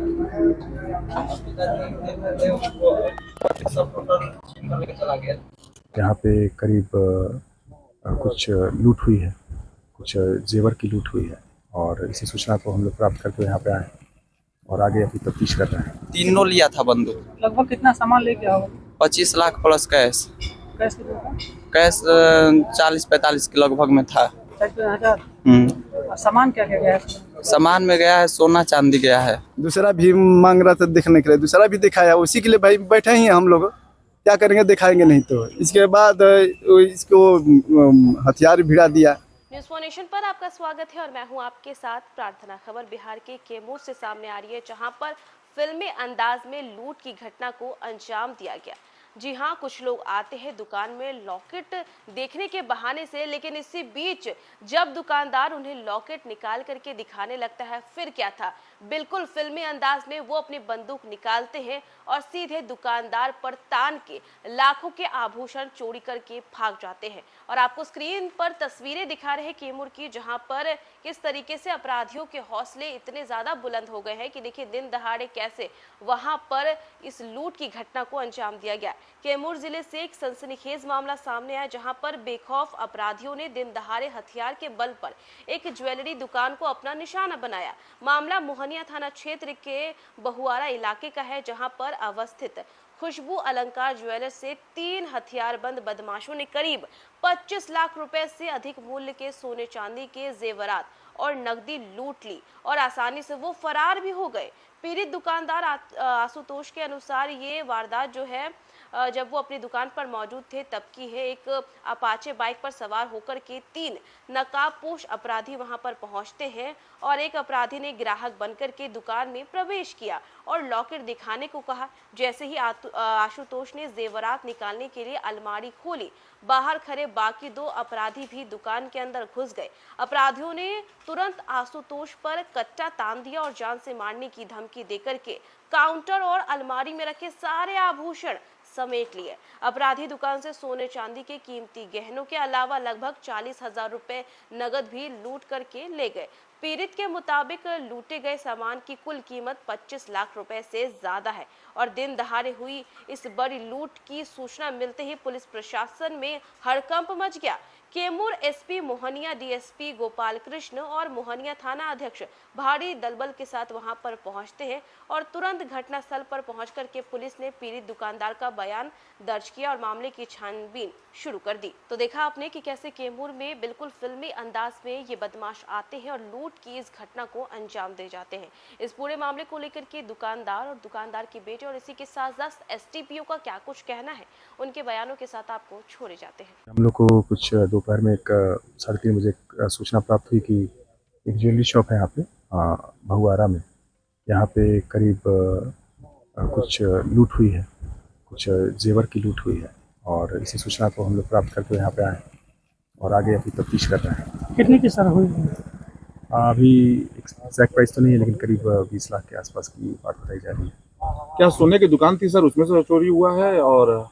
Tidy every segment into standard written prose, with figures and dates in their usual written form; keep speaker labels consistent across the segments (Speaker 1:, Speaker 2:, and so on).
Speaker 1: यहाँ पे करीब कुछ लूट हुई है, कुछ जेवर की लूट हुई है और इसी सूचना को हम लोग प्राप्त करके यहाँ पे आए और आगे अभी तफ्तीश कर रहे हैं।
Speaker 2: तीनों लिया था बंदूक।
Speaker 3: लगभग कितना सामान लेके आओ?
Speaker 2: 25 लाख प्लस कैश।
Speaker 3: कैश कितना था?
Speaker 2: कैश 40-45 के लगभग में था।
Speaker 3: 40,000। और सामान क्या क्या गया है?
Speaker 2: सामान में गया है सोना चांदी गया है।
Speaker 4: दूसरा भी मांग रहा था देखने के लिए, दूसरा भी दिखाया, उसी के लिए भाई बैठे ही हैं हम लोग। क्या करेंगे, दिखाएंगे नहीं तो। इसके बाद इसको हथियार भिड़ा दिया।
Speaker 5: न्यूज़ फॉर नेशन पर आपका स्वागत है और मैं हूं आपके साथ प्रार्थना। खबर बिहार के कैमूर से सामने आ रही है, जहां पर फिल्मी अंदाज में लूट की घटना को अंजाम दिया गया। जी हां, कुछ लोग आते हैं दुकान में लॉकेट देखने के बहाने से, लेकिन इसी बीच जब दुकानदार उन्हें लॉकेट निकाल करके दिखाने लगता है, फिर क्या था, बिल्कुल फिल्मी अंदाज में वो अपनी बंदूक निकालते हैं और सीधे दुकानदार पर तान के लाखों के आभूषण चोरी करके भाग जाते हैं। और आपको स्क्रीन पर तस्वीरें दिखा रहे हैं कैमूर की, जहां पर किस तरीके से अपराधियों के हौसले इतने ज्यादा बुलंद हो गए हैं कि देखिए दिन दहाड़े कैसे वहां पर इस लूट की घटना को अंजाम दिया गया। कैमूर जिले से एक सनसनीखेज मामला सामने आया, जहां पर बेखौफ अपराधियों ने दिन दहाड़े हथियार के बल पर एक ज्वेलरी दुकान को अपना निशाना बनाया। मामला मोहनिया थाना क्षेत्र के बहुआरा इलाके का है, जहां पर अवस्थित खुशबू अलंकार ज्वेलर्स से 3 हथियारबंद बदमाशों ने करीब 25 लाख रुपए से अधिक मूल्य के सोने चांदी के जेवरात और नकदी लूट ली और आसानी से वो फरार भी हो गए। पीड़ित दुकानदार आशुतोष के अनुसार ये वारदात जो है जब वो अपनी दुकान पर मौजूद थे तब की है। एक अपाचे बाइक पर सवार होकर के 3 नकाबपोश अपराधी वहां पर पहुंचते हैं और एक अपराधी ने ग्राहक बनकर के दुकान में प्रवेश किया और लॉकेट दिखाने को कहा। जैसे ही आशुतोष ने जेवरात निकालने के लिए अलमारी खोली, बाहर खड़े बाकी 2 अपराधी भी दुकान के अंदर घुस गए। अपराधियों ने तुरंत आशुतोष पर कट्टा तान दिया और जान से मारने की धमकी देकर के काउंटर और अलमारी में रखे सारे आभूषण समेट लिए। अपराधी दुकान से सोने चांदी के कीमती गहनों के अलावा लगभग 40,000 रुपए नगद भी लूट करके ले गए। पीड़ित के मुताबिक लूटे गए सामान की कुल कीमत 25 लाख रुपए से ज्यादा है और दिन दहाड़े हुई इस बड़ी लूट की सूचना मिलते ही पुलिस प्रशासन में हड़कंप मच गया। कैमूर एसपी मोहनिया, डीएसपी गोपाल कृष्ण और मोहनिया थाना अध्यक्ष भारी दलबल के साथ वहां पर पहुंचते हैं और तुरंत घटनास्थल पर पहुंचकर के पुलिस ने पीड़ित दुकानदार का बयान दर्ज किया और मामले की छानबीन शुरू कर दी। तो देखा आपने कि कैसे कैमूर में बिल्कुल फिल्मी अंदाज में ये बदमाश आते हैं और लूट की इस घटना को अंजाम दे जाते हैं। इस पूरे मामले को लेकर के दुकानदार और दुकानदार के बेटे और इसी के साथ एसटीपीओ का क्या कुछ कहना है, उनके बयानों के साथ आपको छोड़े जाते हैं।
Speaker 1: हम लोग को कुछ दोपहर में 3:30 बजे सूचना प्राप्त हुई कि एक ज्वेलरी शॉप है यहाँ पे बहुआरा में। यहाँ पे करीब कुछ लूट हुई है, कुछ जेवर की लूट हुई है और इसी सूचना को हम लोग प्राप्त करके यहाँ पे आए और आगे अभी तफ्तीश कर रहे हैं।
Speaker 3: कितने की सर हुई?
Speaker 1: अभी एग्जैक्ट प्राइस तो नहीं है, लेकिन करीब 20 लाख के आसपास की बात बताई जा रही है।
Speaker 6: क्या सोने की दुकान थी सर, उसमें से चोरी हुआ है और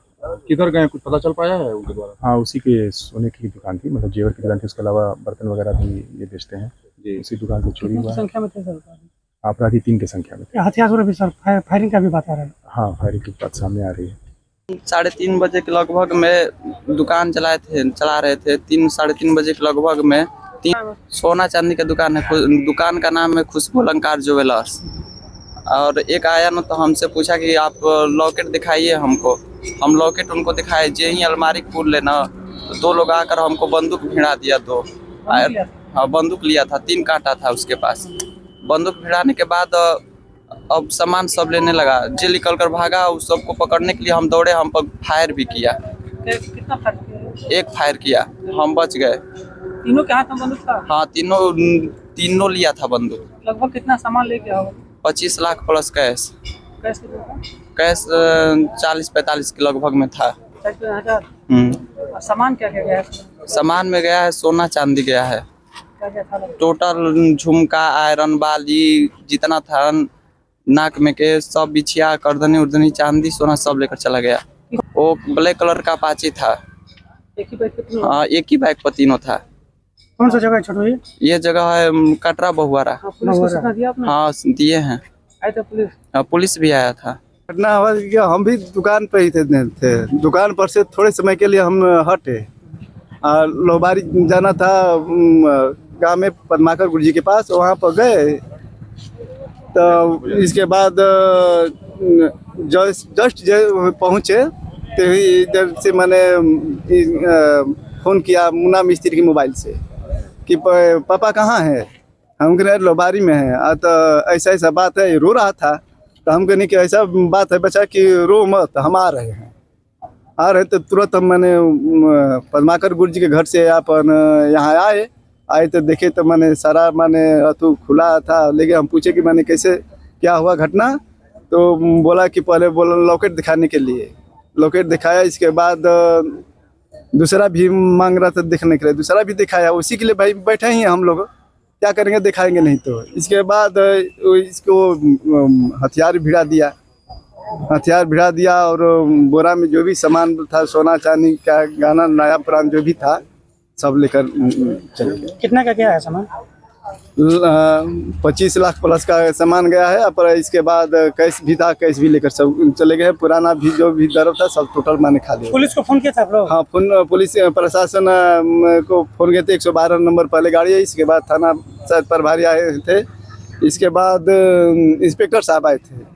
Speaker 6: किधर गए, कुछ पता चल पाया है उनके द्वारा?
Speaker 1: हाँ, उसी के सोने की दुकान थी, मतलब जेवर की दुकान थी। उसके अलावा बर्तन वगैरह भी ये बेचते हैं जी। उसी दुकान से चोरी हुआ।
Speaker 3: संख्या में थे सर
Speaker 1: अपराधी 3 की संख्या में थे।
Speaker 3: हथियार भी सर फायरिंग का भी बता रहा है? हाँ,
Speaker 1: फायरिंग की बात सामने आ रही है।
Speaker 2: 3:30 बजे के लगभग में दुकान चला रहे थे। 3-3:30 बजे के लगभग में 3 सोना चांदी का दुकान है। दुकान का नाम है खुशबू अलंकार ज्वेलर्स। और एक आया ना तो हमसे पूछा कि आप लॉकेट दिखाइए हमको। हम लॉकेट उनको दिखाए, जे ही अलमारी खोल लेना तो 2 लोग आकर हमको बंदूक भिड़ा दिया। 2 हाँ, बंदूक लिया था, 3 कांटा था उसके पास। बंदूक भिड़ाने के बाद अब सामान सब लेने लगा, जे निकल कर भागा। उस सबको पकड़ने के लिए हम दौड़े, हम पर फायर भी किया।
Speaker 3: कितना फायर किया?
Speaker 2: 1 फायर किया, हम बच गए।
Speaker 3: तीनों के हाथ में बंदूक था?
Speaker 2: हाँ, तीनों लिया था बंदूक।
Speaker 3: लगभग कितना सामान लेके आओ?
Speaker 2: 25 लाख प्लस कैश।
Speaker 3: कैश कितना था?
Speaker 2: कैश 40-45 के लगभग में था।
Speaker 3: 40,000। और सामान क्या क्या गया है?
Speaker 2: सामान में गया है सोना चांदी गया है।
Speaker 3: क्या क्या था?
Speaker 2: टोटल झुमका, आयरन, बाली जितना था, नाक में के सब, बिछिया, करधनी उर्धनी, चांदी, सोना सब लेकर चला गया। वो ब्लैक कलर का अपाची था।
Speaker 3: एक ही बाइक पे तीनों?
Speaker 2: हाँ, एक ही बाइक पर तीनों था।
Speaker 3: कौन सा जगह है छोटू?
Speaker 2: ये जगह है कटरा बहुआरा।
Speaker 3: पुलिस को सूचना दिया आपने?
Speaker 2: हाँ, दिए हैं।
Speaker 3: आए थे पुलिस?
Speaker 2: पुलिस भी आया था।
Speaker 4: घटना हुआ कि हम भी दुकान पे ही थे। दुकान पर से थोड़े समय के लिए हम हटे और लोबारी जाना था गांव में पद्माकर गुरुजी के पास, वहाँ पर गए। तो इसके बाद जस्ट पहुँचे तो इधर से मैंने फ़ोन किया मुन्ना मिस्त्री के मोबाइल से कि पापा कहाँ है। हम कह रहे लोबारी में है। तो ऐसा ऐसा बात है, रो रहा था। तो हम कहने कि ऐसा बात है बच्चा कि रो मत, हम आ रहे हैं। आ रहे तो तुरंत हम मैंने पद्माकर गुरु जी के घर से अपन यहाँ आए तो देखे तो मैंने सारा मैंने अतु खुला था। लेकिन हम पूछे कि मैंने कैसे क्या हुआ घटना, तो बोला कि पहले बोला लॉकेट दिखाने के लिए लॉकेट दिखाया। इसके बाद दूसरा भी मांग रहा था देखने के लिए, दूसरा भी दिखाया। उसी के लिए भाई बैठे ही हैं हम लोग, क्या करेंगे, दिखाएंगे नहीं तो। इसके बाद इसको हथियार भिड़ा दिया और बोरा में जो भी सामान था, सोना चांदी का गाना नया पुराना जो भी था सब लेकर चले गए।
Speaker 3: कितना का क्या है सामान?
Speaker 4: 25 लाख प्लस का सामान गया है। पर इसके बाद कैश भी था, कैश भी लेकर सब चले गए। पुराना भी जो भी दर्व था सब टोटल मैंने खा लिया।
Speaker 3: पुलिस को फोन किया था आप लोग?
Speaker 4: हाँ, पुलिस प्रशासन को फोन किए थे। 112 नंबर पहले गाड़ी है। इसके बाद थाना शायद प्रभारी आए थे। इसके बाद इंस्पेक्टर साहब आए थे।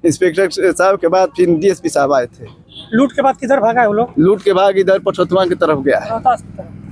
Speaker 4: इंस्पेक्टर साहब के बाद फिर DSP साहब आए थे।
Speaker 3: लूट के बाद किधर भागा है वो लोग?
Speaker 4: लूट के बाद इधर पछोतवा की तरफ गया है।
Speaker 3: रोहतास की तरफ।